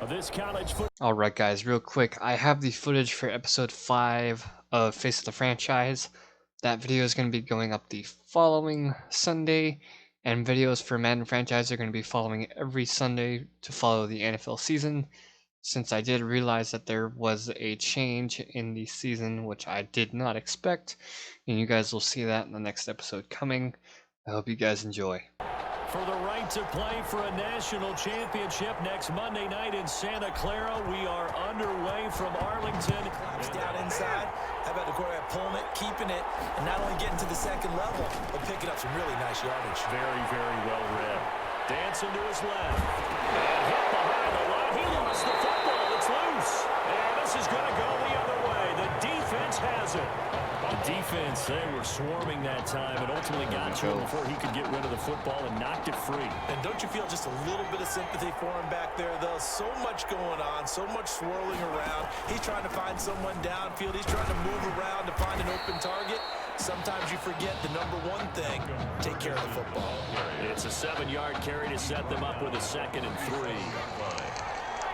of this college football. Alright guys, real quick, I have the footage for episode 5 of Face of the Franchise. That video is going to be going up the following Sunday, and videos for Madden Franchise are going to be following every Sunday to follow the NFL season, since I did realize that there was a change in the season which I did not expect, and you guys will see that in the next episode coming. I hope you guys enjoy. For the right to play for a national championship next Monday night in Santa Clara. We are underway from Arlington. Clock's down inside. How about the quarterback pulling it, keeping it, and not only getting to the second level, but picking up some really nice yardage. Very, very well read. Dancing to his left. And hit behind the line. He lost the football. It's loose. And this is going to go the other way. The defense has it. The defense, they were swarming that time and ultimately got to him before he could get rid of the football and knocked it free. And don't you feel just a little bit of sympathy for him back there, though? So much going on, so much swirling around. He's trying to find someone downfield. He's trying to move around to find an open target. Sometimes you forget the number one thing, take care of the football. It's a 7-yard carry to set them up with a 2nd and 3.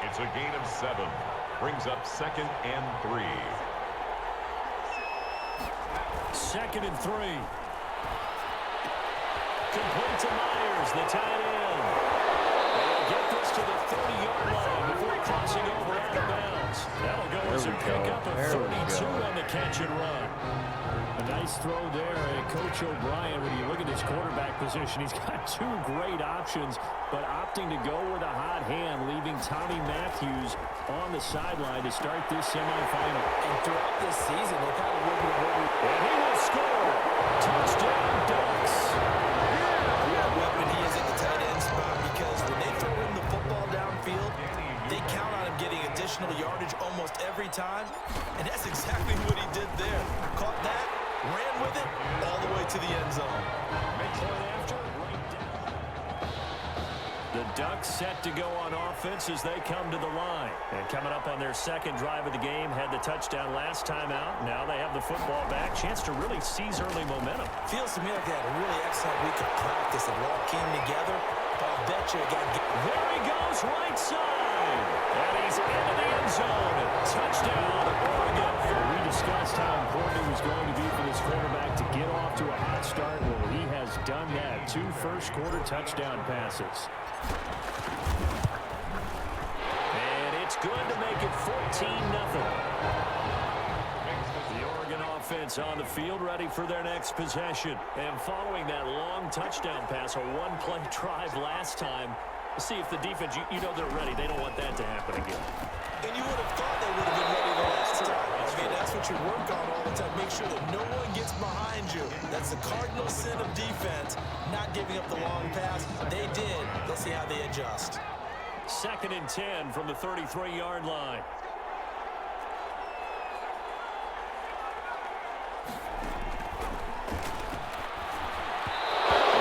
It's a gain of 7. Brings up 2nd and 3. 2nd and 3. Complete to Myers, the tight end. They'll get this to the 30-yard line before crossing over out of bounds. That'll go as a pickup of 32 on the catch and run. A nice throw there. And Coach O'Brien, when you look at his quarterback position, he's got 2 great options, but opting to go with a hot hand, leaving Tommy Matthews on the sideline to start this semifinal. And throughout this season, they've had a little bit of worry. And he will score. Touchdown, Ducks. What a weapon he is at the tight end spot, because when they throw him the football downfield, they count on him getting additional yardage almost every time, and that's exactly what he did there. Caught that, ran with it, all the way to the end zone. The Ducks set to go on offense as they come to the line. And coming up on their 2nd drive of the game, had the touchdown last time out. Now they have the football back. Chance to really seize early momentum. Feels to me like they had a really excellent week of practice. It all came together. But I'll bet you it got... There he goes, right side. And he's into the end zone. Touchdown, Oregon. We discussed how important it was going to be for this quarterback to get off to a hot start. Well, he has done that. 2 first-quarter touchdown passes. And it's good to make it 14-0. The Oregon offense on the field, ready for their next possession. And following that long touchdown pass, a 1-play drive last time, let's see if the defense, you know they're ready. They don't want that to happen again. And you would have thought they would have been ready the last time. I mean, that's what you work on all the time. Make sure that no one gets behind you. That's the cardinal sin of defense, not giving up the long pass. They did. Let's see how they adjust. 2nd and 10 from the 33-yard line.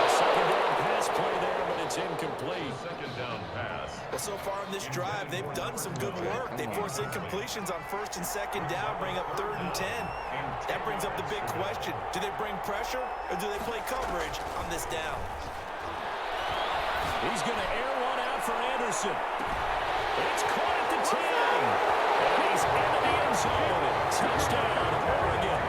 Second down pass play there, but it's incomplete. 2nd down pass. Well, so far in this drive, they've done some good work. They force incompletions on 1st and 2nd down, bring up 3rd and 10. That brings up the big question. Do they bring pressure, or do they play coverage on this down? He's going to air one out for Anderson. It's caught at the 10. And he's into the end zone. Touchdown, Oregon.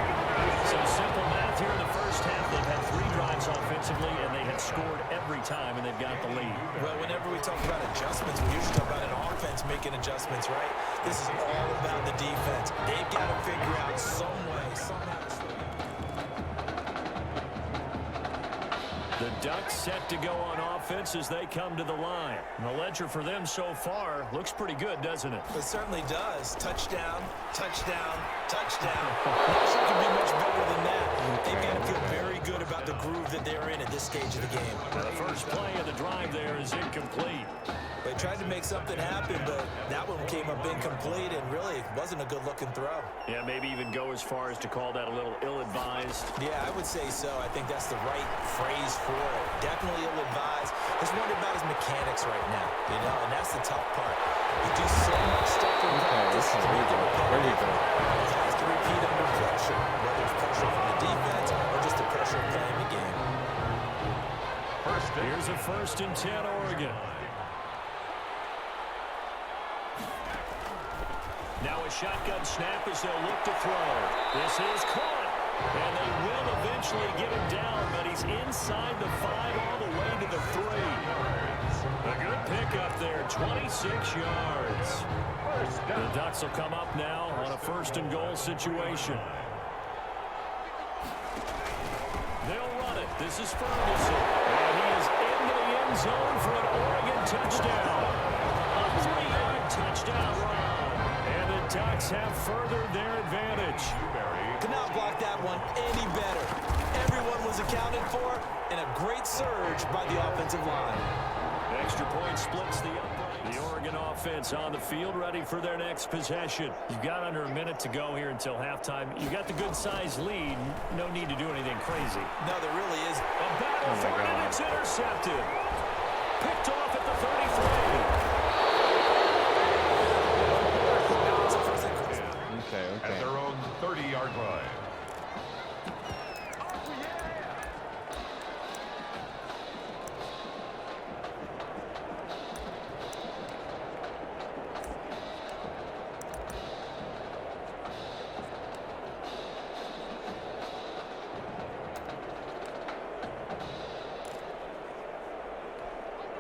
Some simple math here in the first half. They've had 3 drives offensively, and they had scored every time, and they've got the lead. Well, whenever we talk about adjustments, we usually talk about an offense making adjustments, right? This is all about the defense. They've got to figure out some way, somehow. The Ducks set to go on offense as they come to the line. And the ledger for them so far looks pretty good, doesn't it? It certainly does. Touchdown, touchdown, touchdown. Not sure it can be much better than that. They've got to feel very good about the groove that they're in at this stage of the game. Now the first play of the drive there is incomplete. They tried to make something happen, but that one came up incomplete and really wasn't a good-looking throw. Yeah, maybe even go as far as to call that a little ill-advised. Yeah, I would say so. I think that's the right phrase for it. Definitely ill-advised. Just wonder about his mechanics right now, you know, and that's the tough part. You do so much stuff in practice to make it repetitive. It has to repeat under pressure, whether it's pressure from the defense or just the pressure of playing the game. Here's a 1st and 10, Oregon. Now a shotgun snap as they'll look to throw. This is caught. And they will eventually get him down, but he's inside the 5 all the way to the 3. A good pickup there, 26 yards. The Ducks will come up now on a 1st-and-goal situation. They'll run it. This is Ferguson. And he is into the end zone for an Oregon touchdown. A 3-yard touchdown run. And the Ducks have furthered their advantage. Could not block that one any better. Everyone was accounted for, and a great surge by the offensive line. Extra point splits the uprights. The Oregon offense on the field, ready for their next possession. You've got under a minute to go here until halftime. You got the good-sized lead. No need to do anything crazy. No, there really is. A battle for it, and it's intercepted. Picked off at the 33. At their own 30-yard line.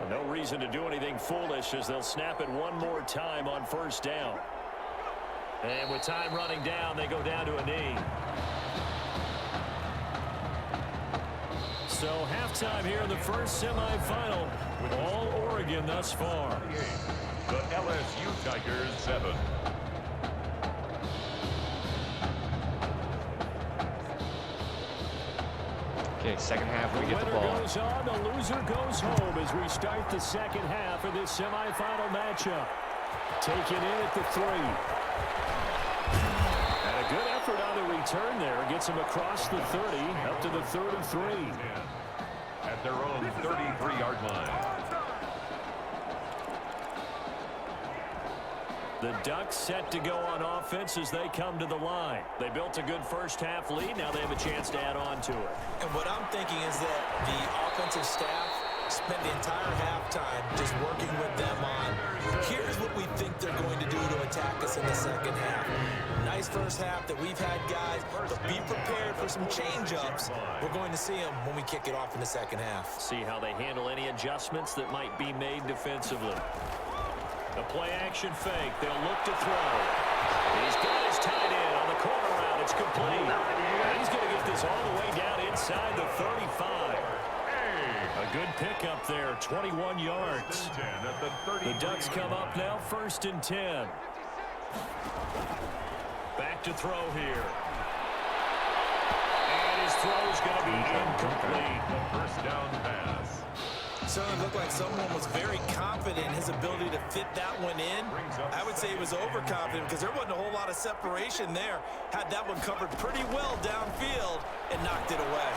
No reason to do anything foolish as they'll snap it one more time on 1st down. And with time running down, they go down to a knee. So halftime here in the 1st semifinal with all Oregon thus far. The LSU Tigers 7. Okay, second half, we get the Winner ball. goes on, the loser goes home as we start the second half of this semifinal matchup. Taken in at the 3. And a good effort on the return there. Gets him across the 30, up to the 33. At their own 33-yard line. The Ducks set to go on offense as they come to the line. They built a good first half lead. Now they have a chance to add on to it. And what I'm thinking is that the offensive staff spent the entire halftime just working with them on, here's what we think they're going to do to attack us in the second half. Nice first half that we've had, guys, but be prepared for some change-ups. We're going to see them when we kick it off in the second half. See how they handle any adjustments that might be made defensively. The play-action fake. They'll look to throw. He's got his tight end on the corner route. It's complete. And he's going to get this all the way down inside the 35. A good pickup there, 21 yards. The Ducks come up now 1st and 10. Back to throw here. And his throw's going to be incomplete. First down pass. Certainly looked like someone was very confident in his ability to fit that one in. I would say he was overconfident because there wasn't a whole lot of separation there. Had that one covered pretty well downfield and knocked it away.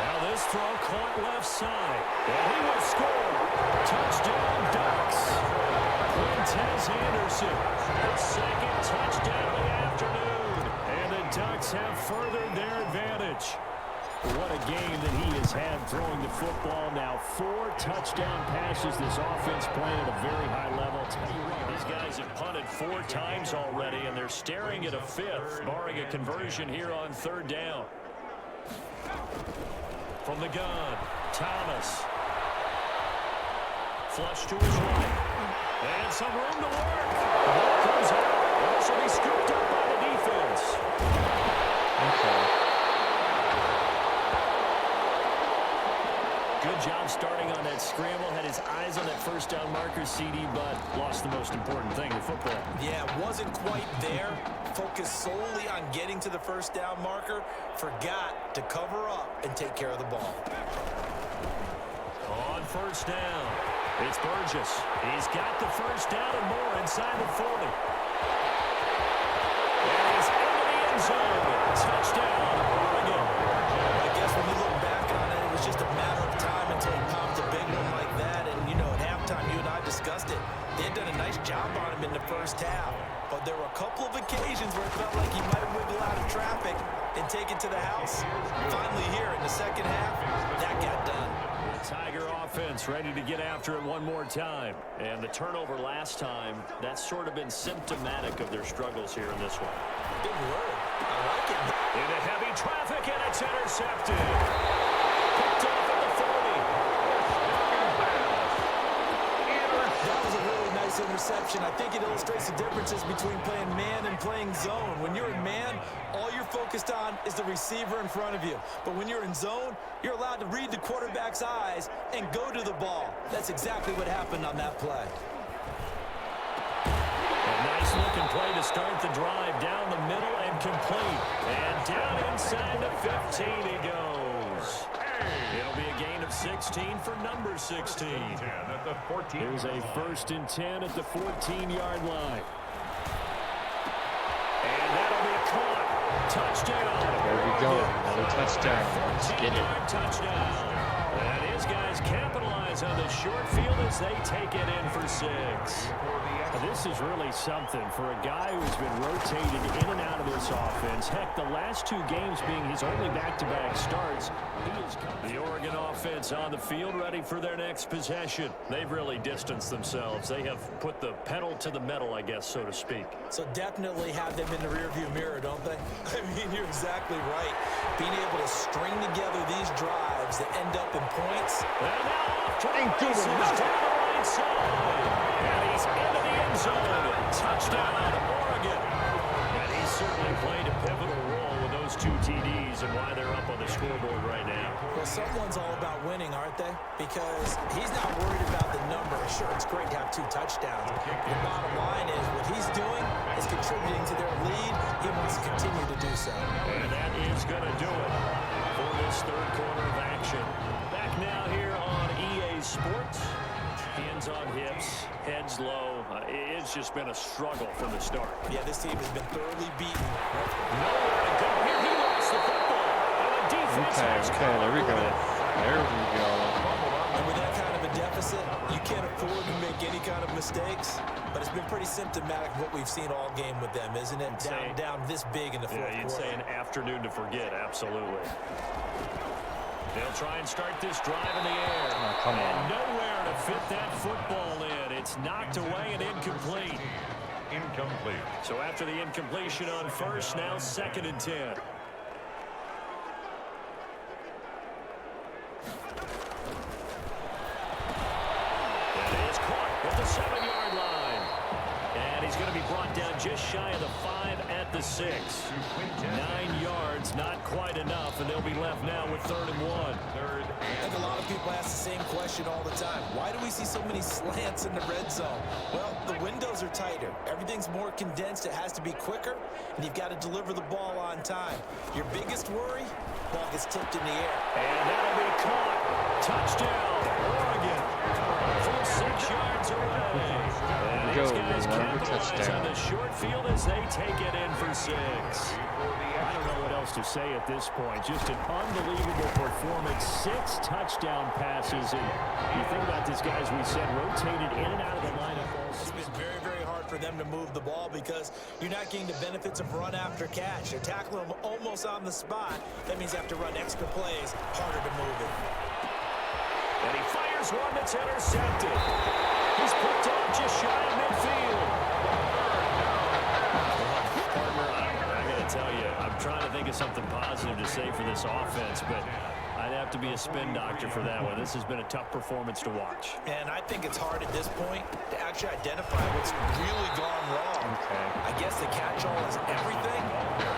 Now this throw caught left side. And he will score. Touchdown Ducks. Quintez Anderson. Their second touchdown of the afternoon. And the Ducks have furthered their advantage. What a game that he has had throwing the football. Now 4 touchdown passes. This offense playing at a very high level. These guys have punted 4 times already, and they're staring at a 5th, barring a conversion here on 3rd down. From the gun, Thomas. Flush to his right. And some room to work. The ball comes out. This will be scooped up by the defense. Okay. Good job starting on that scramble. Had his eyes on that first down marker, CD, but lost the most important thing, the football. Yeah, wasn't quite there. Focused solely on getting to the first down marker. Forgot to cover up and take care of the ball. On 1st down, it's Burgess. He's got the first down and more inside the 40. And he's into the end zone. Touchdown, Oregon. I guess when you look back on it, it was just a matter of time until he popped a big one like that. And, you know, at halftime, you and I discussed it. They had done a nice job on him in the first half, but there were a couple of occasions where it felt like he might have wiggled out of traffic and take it to the house. Finally here in the second half, that got done. The Tiger offense ready to get after it one more time. And the turnover last time, that's sort of been symptomatic of their struggles here in this one. Big word. I like it. Into heavy traffic, and it's intercepted. Picked off at the 40. That was a really nice interception. I think it illustrates the differences between playing man and playing zone. When you're in man, all you're focused on is the receiver in front of you. But when you're in zone, you're allowed to read the quarterback's eyes and go to the ball. That's exactly what happened on that play. A nice looking play to start the drive down the middle and complete. And down inside the 15 he goes. It'll be a gain of 16 for number 16. Here's a 1st and 10 at the 14-yard line. And that'll be caught. Touchdown. There we go. Another touchdown. Let's get it. Touchdown. And his guys capitalize on the short field as they take it in for 6. This is really something for a guy who's been rotated in and out of this offense. Heck, the last 2 games being his only back-to-back starts. The Oregon offense on the field ready for their next possession. They've really distanced themselves. They have put the pedal to the metal, I guess, so to speak. So definitely have them in the rearview mirror, don't they? I mean, you're exactly right. Being able to string together these drives that end up in points. And now off to the races down the right side. And he's into the end zone. Touchdown, Oregon. And he's certainly played a pivotal role with those 2 TDs and why they're up on the scoreboard right now. Well, someone's all about winning, aren't they? Because he's not worried about the number. Sure, it's great to have 2 touchdowns. The bottom line is what he's doing is contributing to their lead. He wants to continue to do so. And that is going to do it for this 3rd quarter of action. Back now here on EA Sports. Hands on hips, heads low. It's just been a struggle from the start. Yeah, this team has been thoroughly beaten. Nowhere to go here. He lost the football. And the defense has Okay, there we go. There we go. And with that kind of a deficit, you can't afford to make any kind of mistakes. But it's been pretty symptomatic of what we've seen all game with them, isn't it? Down this big in the 4th quarter. You'd say an afternoon to forget, absolutely. They'll try and start this drive in the air. Oh, come on. And nowhere to fit that football in. It's knocked away and incomplete. Incomplete. So after the incompletion on 1st, now 2nd and 10. It is caught at the 7-yard line. And he's going to be brought down just shy of the 5 at the 6. 9 yards, not quite enough, and they'll be left now with 3rd and 1. I think a lot of people ask the same question all the time. Why do we see so many slants in the red zone? Well, the windows are tighter. Everything's more condensed. It has to be quicker, and you've got to deliver the ball on time. Your biggest worry? Ball gets tipped in the air. And that'll be caught. Touchdown, Oregon. From 6 yards away. And Go, these guys another capitalize touchdown. on the short field as they take it in for 6. I don't know what else to say at this point. Just an unbelievable performance. 6 touchdown passes. And you think about this, guys, we said rotated in and out of the lineup. It's been very, very hard for them to move the ball because you're not getting the benefits of run after catch. They're tackling them almost on the spot. That means you have to run extra plays, harder to move it. And he fires one that's intercepted. He's picked off just shy of midfield. Partner, I got to tell you, I'm trying to think of something positive to say for this offense, but I'd have to be a spin doctor for that one. This has been a tough performance to watch. And I think it's hard at this point to actually identify what's really gone wrong. Okay. I guess the catch-all is everything.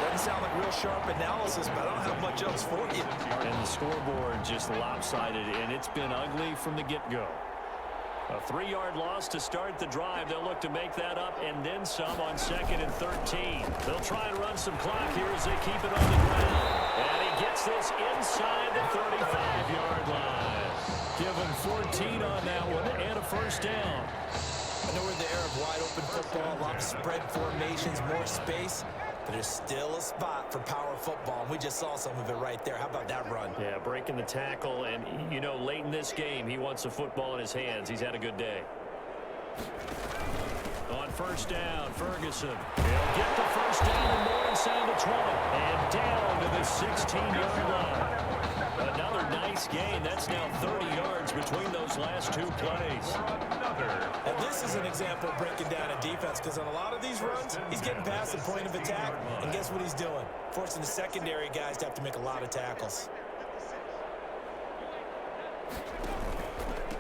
Doesn't sound like real sharp analysis, but I don't have much else for you. And the scoreboard just lopsided, and it's been ugly from the get-go. A 3-yard loss to start the drive. They'll look to make that up and then some on 2nd and 13. They'll try and run some clock here as they keep it on the ground. And he gets this inside the 35-yard line. Give him 14 on that one and a 1st down. I know we're in the era of wide-open football, a lot of spread formations, more space. But there's still a spot for power football, and we just saw some of it right there. How about that run? Yeah, breaking the tackle, and, you know, late in this game, he wants the football in his hands. He's had a good day. On first down, Ferguson. He'll get the first down and more inside the 20. And down to the 16-yard line. Another nice gain. That's now 30 yards between those last two plays. And this is an example of breaking down a defense, because on a lot of these runs, he's getting past the point of attack. And guess what he's doing? Forcing the secondary guys to have to make a lot of tackles.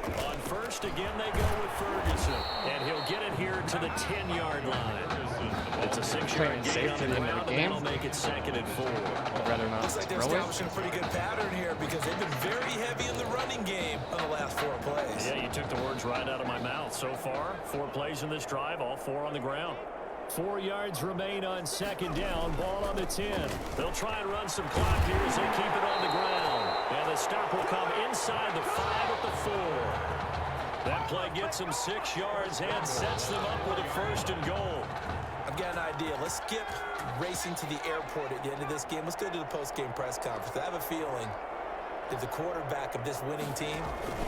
On first, again, they go with Ferguson. And he'll get it here to the 10-yard line. It's a 6-yard gain on the ground, and that'll make it 2nd and 4. I'd rather not Looks like they're establishing a pretty good pattern here, because they've been very heavy in the running game on the last 4 plays. Yeah, you took the words right out of my mouth. So far, 4 plays in this drive, all 4 on the ground. 4 yards remain on 2nd down, ball on the 10. They'll try and run some clock here as they keep it on the ground. And the stop will come inside the 5 at the 4. That play gets them 6 yards and sets them up with a 1st and goal. I've got an idea. Let's skip racing to the airport at the end of this game. Let's go to the post-game press conference. I have a feeling that the quarterback of this winning team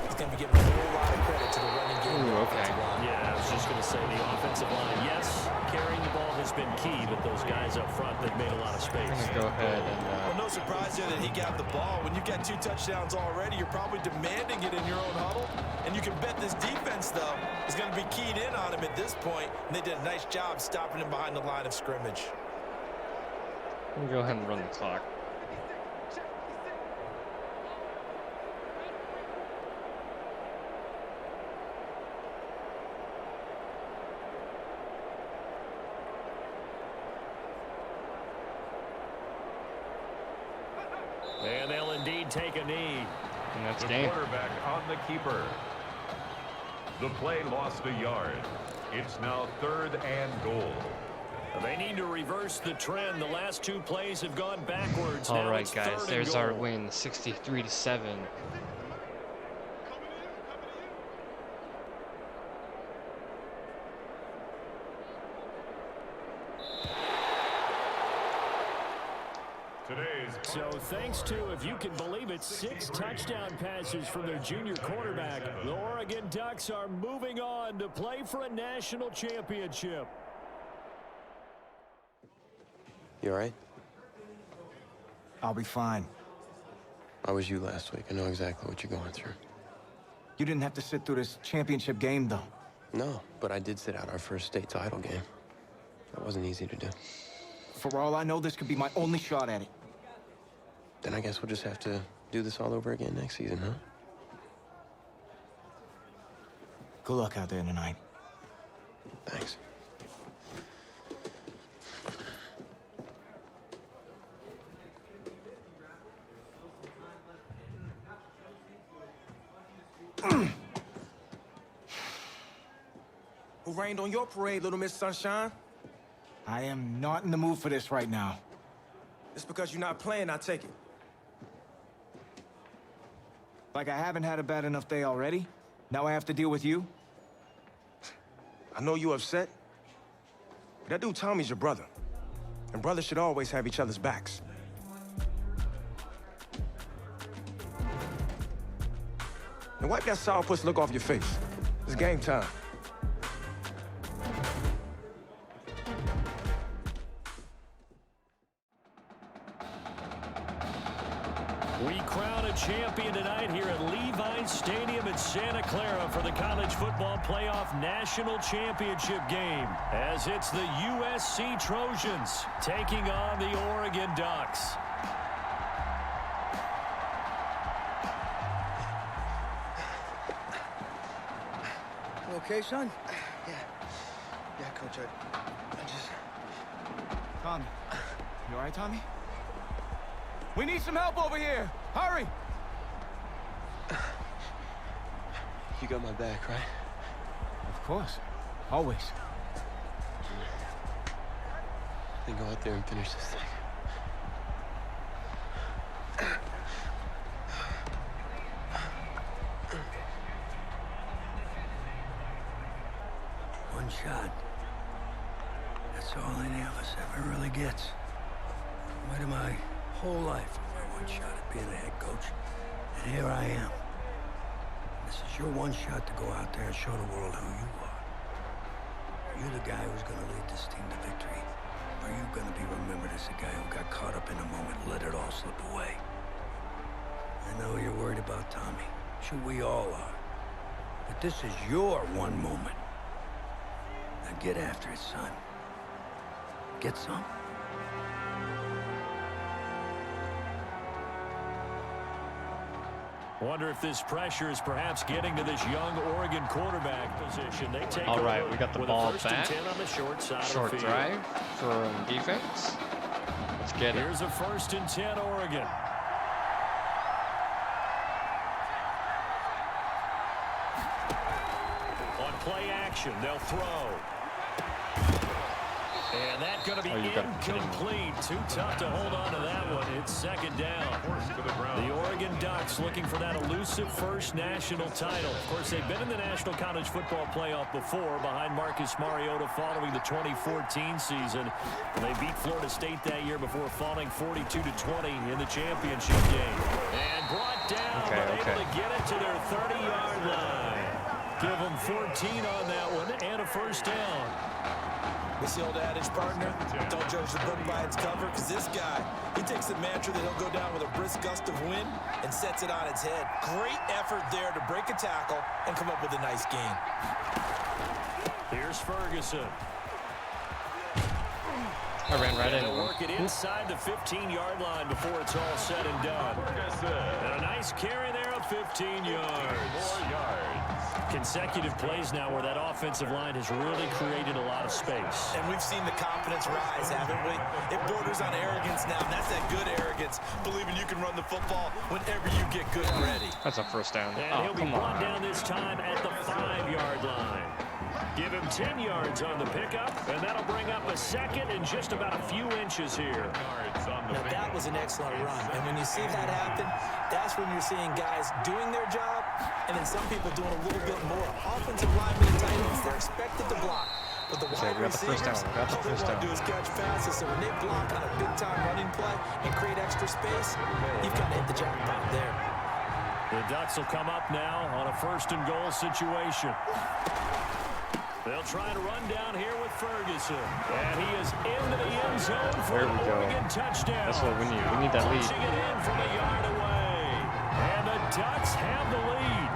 is going to be giving a whole lot of credit to the running game. Ooh, okay. Yeah, I was just going to say the offensive line. Yes, carrying the ball has been key, but those guys up front, they've made a lot of space. I'm gonna go ahead and Well, no surprise there that he got the ball. When you've got 2 touchdowns already, you're probably demanding it in your own huddle. And you can bet this defense, though, is going to be keyed in on him at this point. And they did a nice job stopping him behind the line of scrimmage. I'm gonna go ahead and run the clock. And they'll indeed take a knee. And that's The game. quarterback on the keeper. The play lost a yard. It's now 3rd and goal. They need to reverse the trend. The last 2 plays have gone backwards. All Now right, it's guys, 3rd and there's our goal. win, 63-7. So thanks to, if you can believe it, 6 touchdown passes from their junior quarterback, the Oregon Ducks are moving on to play for a national championship. You all right? I'll be fine. I was you last week. I know exactly what you're going through. You didn't have to sit through this championship game, though. No, but I did sit out our first state title game. That wasn't easy to do. For all I know, this could be my only shot at it. Then I guess we'll just have to do this all over again next season, huh? Good luck out there tonight. Thanks. Who rained on your parade, Little Miss Sunshine? I am not in the mood for this right now. It's because you're not playing, I take it. Like I haven't had a bad enough day already? Now I have to deal with you? I know you're upset. But that dude Tommy's your brother. And brothers should always have each other's backs. Now wipe that sourpuss look off your face. It's game time. We crown a champion tonight here at Levi's Stadium in Santa Clara for the College Football Playoff National Championship game, as it's the USC Trojans taking on the Oregon Ducks. You okay, son? Yeah, Coach, I just... Tommy. You all right, Tommy? We need some help over here! Hurry! You got my back, right? Of course. Always. Then go out there and finish this thing. One shot. That's all any of us ever really gets. Waited my whole life for one shot at being a head coach. And here I am. This is your one shot to go out there and show the world who you are. Are you the guy who's going to lead this team to victory? Or are you going to be remembered as the guy who got caught up in the moment and let it all slip away? I know you're worried about Tommy. Sure, we all are. But this is your one moment. Now get after it, son. Get some. Wonder if this pressure is perhaps getting to this young Oregon quarterback position. They take All right, over we got the with ball a first back. and 10 on the short side Short of the field. drive for defense. Let's get it. Here's a first and 10 Oregon. On play action, they'll throw. And that's going to be incomplete. Too tough to hold on to that one. It's second down. The Oregon Ducks looking for that elusive first national title. Of course, they've been in the National College Football Playoff before behind Marcus Mariota following the 2014 season. They beat Florida State that year before falling 42-20 in the championship game. And brought down, but able to get it to their 30-yard line. Give them 14 on that one and a first down. This the old adage, partner, don't judge the book by its cover, because this guy, he takes the mantra that he'll go down with a brisk gust of wind and sets it on its head. Great effort there to break a tackle and come up with a nice gain. Here's Ferguson. I ran right into Work it inside the 15-yard line before it's all said and done. And a nice carry there of 15 yards. 4 yards. Consecutive plays now where that offensive line has really created a lot of space. And we've seen the confidence rise, haven't we? It borders on arrogance now, and that's that good arrogance, believing you can run the football whenever you get good and ready. That's a first down. And he'll be brought down this time at the 5-yard line. Give him 10 yards on the pickup, and that'll bring up a second and just about a few inches here. Now, that was an excellent run, and when you see that happen, that's when you're seeing guys doing their job, and then some people doing a little bit more. Offensive linemen and tight ends, they're expected to block. But the wide receivers, all they want to do is catch passes, so when they block on a big-time running play and create extra space, you've got to hit the jackpot there. The Ducks will come up now on a first-and-goal situation. They'll try to run down here with Ferguson. And he is into the end zone for an Oregon touchdown. That's what we need. We need that lead. Punching it in from a yard away. And the Ducks have the lead.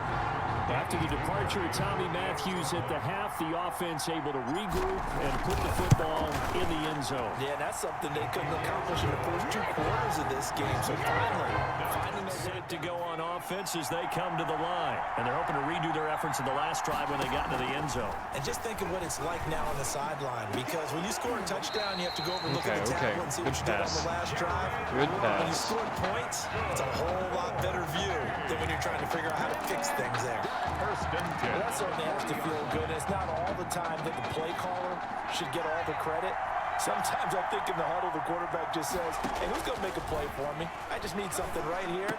After the departure of Tommy Matthews at the half, the offense able to regroup and put the football in the end zone. Yeah, that's something they couldn't accomplish in the first 2 quarters of this game. So finally a set to go on offense as they come to the line. And they're hoping to redo their efforts in the last drive when they got into the end zone. And just think of what it's like now on the sideline, because when you score a touchdown, you have to go over and look at the tablet and see what you did on the last drive. Good pass. When you scored points, it's a whole lot better view than when you're trying to figure out how to fix things there. First and 10. Well, that certainly has to feel good. It's not all the time that the play caller should get all the credit. Sometimes I think in the huddle, the quarterback just says, hey, who's going to make a play for me? I just need something right here.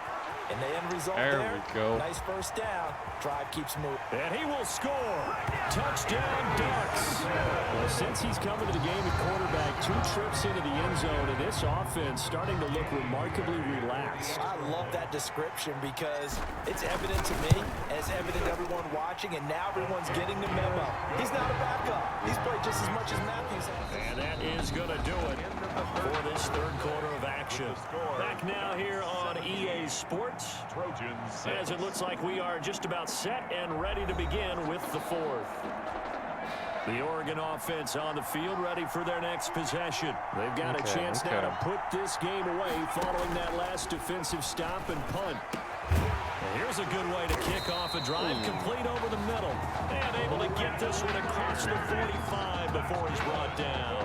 And the end result there, we go. Nice first down. Drive keeps moving. And he will score. Touchdown, Ducks. Well, since he's coming to the game at quarterback, 2 trips into the end zone, and this offense starting to look remarkably relaxed. I love that description because it's evident to me, and it's evident to everyone watching, and now everyone's getting the memo. He's not a backup. He's played just as much as Matthews has. And that is going to do it for this third quarter of action. Back now here on EA Sports. Trojans. As it looks like we are just about set and ready to begin with the fourth. The Oregon offense on the field ready for their next possession. They've got a chance now to put this game away following that last defensive stop and punt. And here's a good way to kick off a drive, complete over the middle. And able to get this one across the 45 before he's brought down.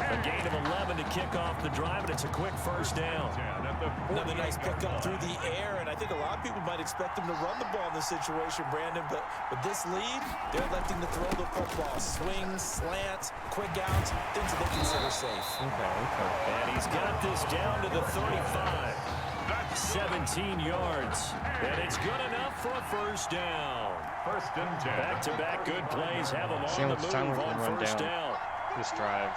A gain of 11 to kick off the drive, and it's a quick first down. Another nice pickup through the air, and I think a lot of people might expect him to run the ball in this situation, Brandon, but with this lead, they're electing to throw the football. Swings, slants, quick outs, things that they consider safe. And he's got this down to the 35. 17 yards. And it's good enough for a first down. First and 10. Back-to-back good plays have them on the move on first down. This drive.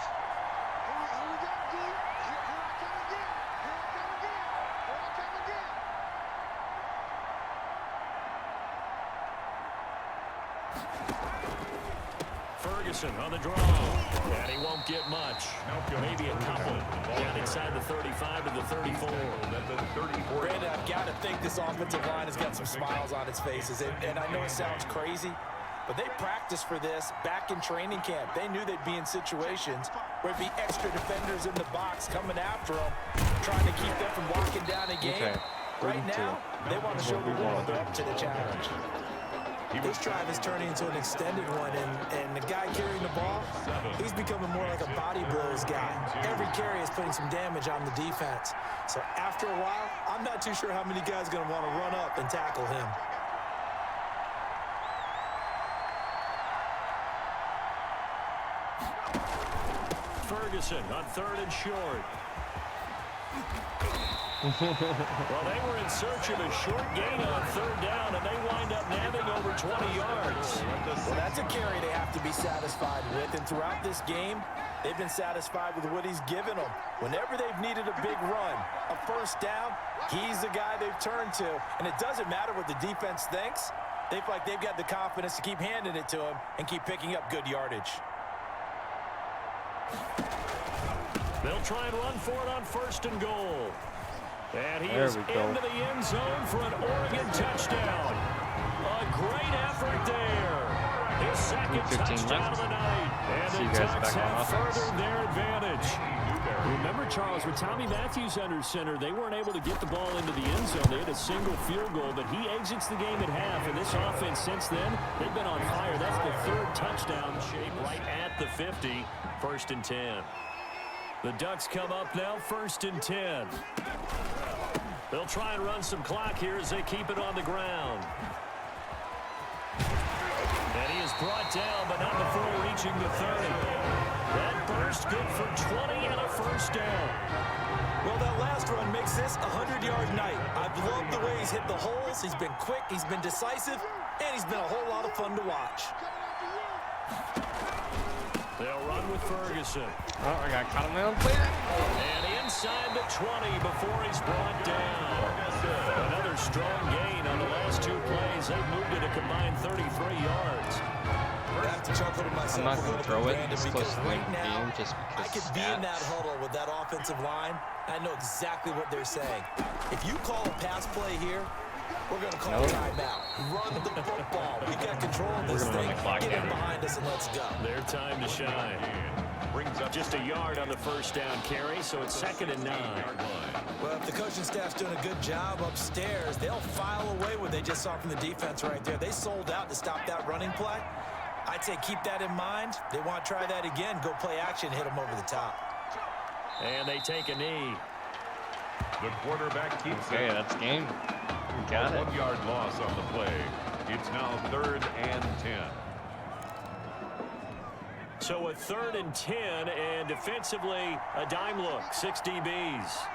Ferguson on the draw. And he won't get much. Maybe a couple. Down inside the 35 to the 34. Brandon, I've got to think this offensive line has got some smiles on its faces. And I know it sounds crazy, but they practiced for this back in training camp. They knew they'd be in situations where there'd be extra defenders in the box coming after them, trying to keep them from locking down a game. Right now, they want to show the world they're up to the challenge. This drive is turning into an extended one, and the guy carrying the ball, he's becoming more like a body blows guy. Every carry is putting some damage on the defense. So after a while, I'm not too sure how many guys are going to want to run up and tackle him. Ferguson on 3rd and short. Well, they were in search of a short gain on 3rd down, and they wind up nabbing over 20 yards. Well, that's a carry they have to be satisfied with, and throughout this game, they've been satisfied with what he's given them. Whenever they've needed a big run, a 1st down, he's the guy they've turned to, and it doesn't matter what the defense thinks. They feel like they've got the confidence to keep handing it to him and keep picking up good yardage. They'll try and run for it on 1st and goal. And he is into the end zone for an Oregon touchdown. A great effort there. His 2nd touchdown of the night. And the Ducks have furthered their advantage. Remember, Charles, with Tommy Matthews under center, they weren't able to get the ball into the end zone. They had a single field goal, but he exits the game at half. And this offense since then, they've been on fire. That's the 3rd touchdown shape right at the 50. 1st and 10. The Ducks come up now, 1st and 10. They'll try and run some clock here as they keep it on the ground. And he is brought down, but not before reaching the 30. That burst good for 20 and a 1st down. Well, that last run makes this a 100-yard night. I've loved the way he's hit the holes. He's been quick, he's been decisive, and he's been a whole lot of fun to watch. They'll run with Ferguson. Oh, I got caught on my own player. And inside the 20 before he's brought down. Another strong gain on the last 2 plays. They've moved it a combined 33 yards. I have to chuckle to myself. I'm not going to throw it this close to the right now, game just because I could be in that huddle with that offensive line. I know exactly what they're saying. If you call a pass play here, we're going to call a timeout. Run the football. We got control of this thing. Get him behind us and let's go. Their time to shine. Brings up just a yard on the 1st down carry, so it's 2nd and 9. Well, if the coaching staff's doing a good job upstairs, they'll file away what they just saw from the defense right there. They sold out to stop that running play. I'd say keep that in mind. They want to try that again. Go play action, hit them over the top. And they take a knee. The quarterback keeps it. That's game. We got it. 1-yard loss on the play. It's now 3rd and 10. So a 3rd and 10, and defensively, a dime look, 6 DBs.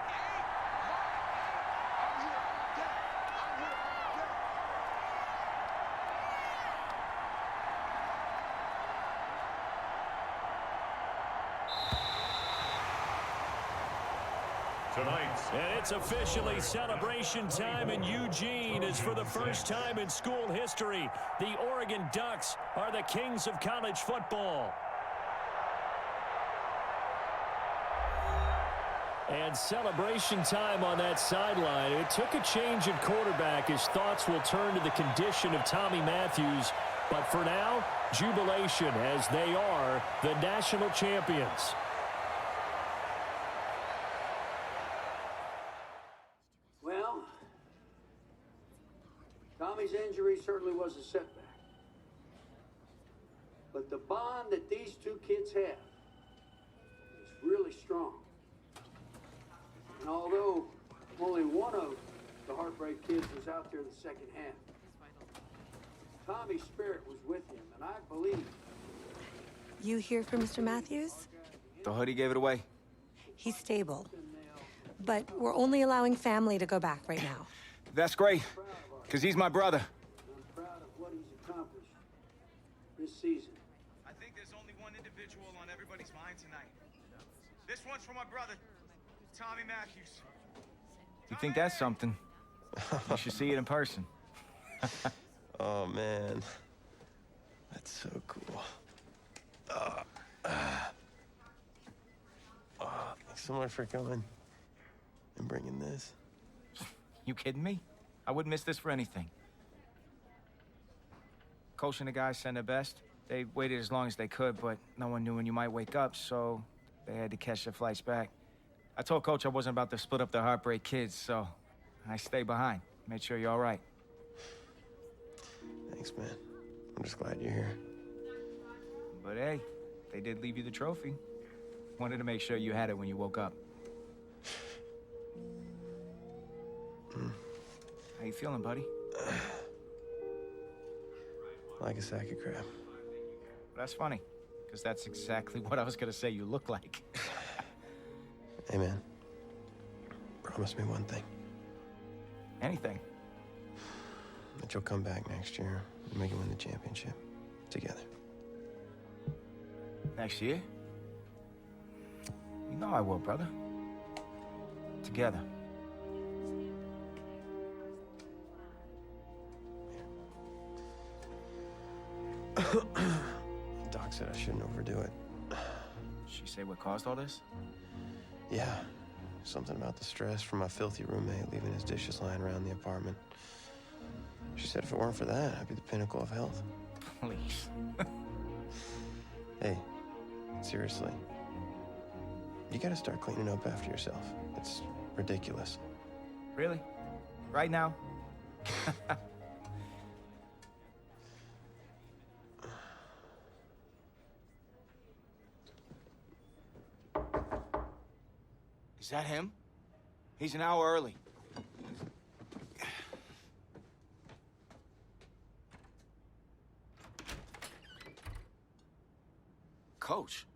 And it's officially celebration time in Eugene, as for the first time in school history, the Oregon Ducks are the kings of college football. And celebration time on that sideline. It took a change at quarterback as thoughts will turn to the condition of Tommy Matthews. But for now, jubilation as they are the national champions. Well, Tommy's injury certainly was a setback. But the bond that these two kids have is really strong. And although only one of the Heartbreak Kids was out there in the second half, Tommy's spirit was with him, and I believe. You here for Mr. Matthews? The hoodie gave it away. He's stable. But we're only allowing family to go back right now. That's great, because he's my brother. I'm proud of what he's accomplished this season. I think there's only one individual on everybody's mind tonight. This one's for my brother, Tommy Matthews. You think that's something? You should see it in person. Oh, man. That's so cool. Thanks so much for coming and bringing this. You kidding me? I wouldn't miss this for anything. Coach and the guys sent their best. They waited as long as they could, but no one knew when you might wake up, so they had to catch their flights back. I told Coach I wasn't about to split up the Heartbreak Kids, so I stayed behind. Made sure you're all right. Thanks, man. I'm just glad you're here. But hey, they did leave you the trophy. Wanted to make sure you had it when you woke up. How you feeling, buddy? Like a sack of crap. That's funny, because that's exactly what I was gonna say you look like. Hey, man. Promise me one thing. Anything. That you'll come back next year and make it win the championship. Together. Next year? You know I will, brother. Together. Doc said I shouldn't overdo it. She say what caused all this? Yeah. Something about the stress from my filthy roommate leaving his dishes lying around the apartment. She said if it weren't for that, I'd be the pinnacle of health. Please. Hey, seriously. You gotta start cleaning up after yourself. It's ridiculous. Really? Right now? Is that him? He's an hour early. Coach.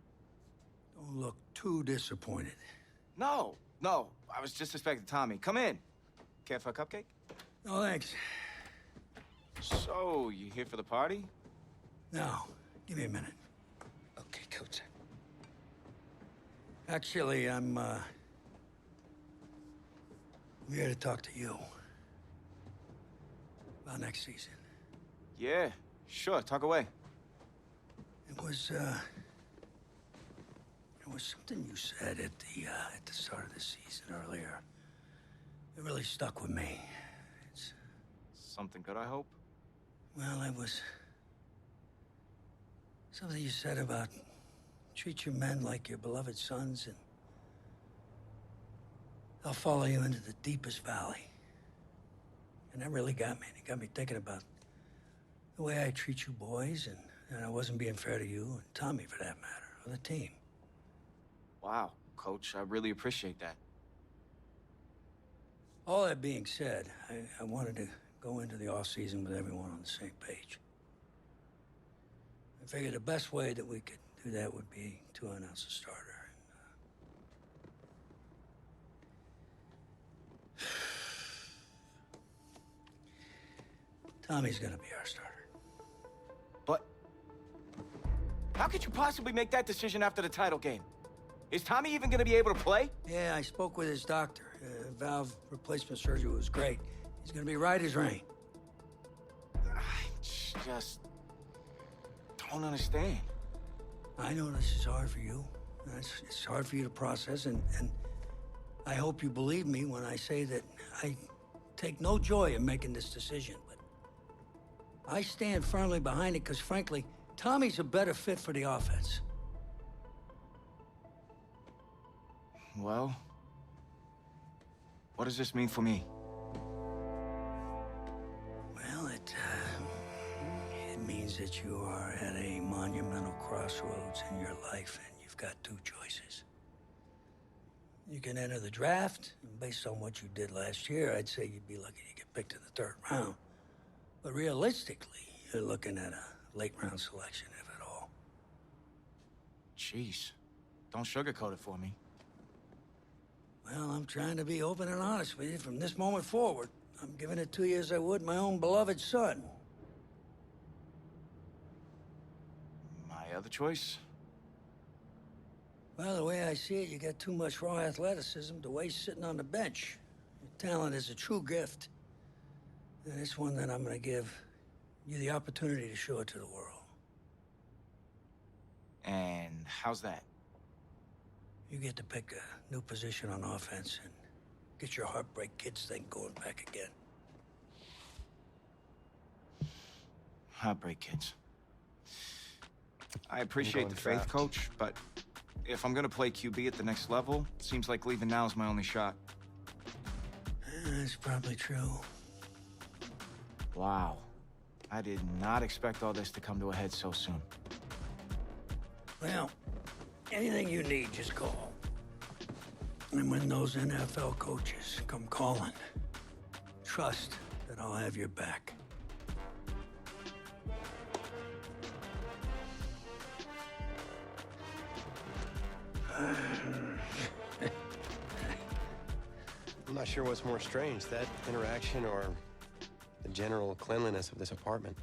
Don't look too disappointed. No. I was just expecting Tommy. Come in. Care for a cupcake? No, thanks. So, you here for the party? No, give me a minute. Okay, Coach. Actually, I'm here to talk to you about next season. Yeah, sure. Talk away. It was something you said at the start of the season earlier. It really stuck with me. It's Something good, I hope? Well, it was something you said about treat your men like your beloved sons, and they'll follow you into the deepest valley. And that really got me. It got me thinking about the way I treat you boys, and I wasn't being fair to you, and Tommy for that matter, or the team. Wow, Coach, I really appreciate that. All that being said, I wanted to go into the off-season with everyone on the same page. I figured the best way that we could do that would be to announce a starter. Tommy's gonna be our starter. But how could you possibly make that decision after the title game? Is Tommy even gonna be able to play? Yeah, I spoke with his doctor. Valve replacement surgery was great. He's gonna be right as rain. I just don't understand. I know this is hard for you. It's hard for you to process, and I hope you believe me when I say that I take no joy in making this decision, but I stand firmly behind it because, frankly, Tommy's a better fit for the offense. Well, what does this mean for me? Well, it means that you are at a monumental crossroads in your life, and you've got two choices. You can enter the draft, and based on what you did last year, I'd say you'd be lucky to get picked in the third round. But realistically, you're looking at a late-round selection, if at all. Jeez, don't sugarcoat it for me. Well, I'm trying to be open and honest with you from this moment forward. I'm giving it to you as I would my own beloved son. My other choice? Well, the way I see it, you got too much raw athleticism to waste sitting on the bench. Your talent is a true gift. And it's one that I'm gonna give you the opportunity to show it to the world. And how's that? You get to pick a new position on offense and get your Heartbreak Kids thing going back again. Heartbreak Kids. I appreciate the faith, draft. Coach, but if I'm gonna play QB at the next level, seems like leaving now is my only shot. That's probably true. Wow. I did not expect all this to come to a head so soon. Well, anything you need, just call. And when those NFL coaches come calling, trust that I'll have your back. I'm not sure what's more strange, that interaction or the general cleanliness of this apartment.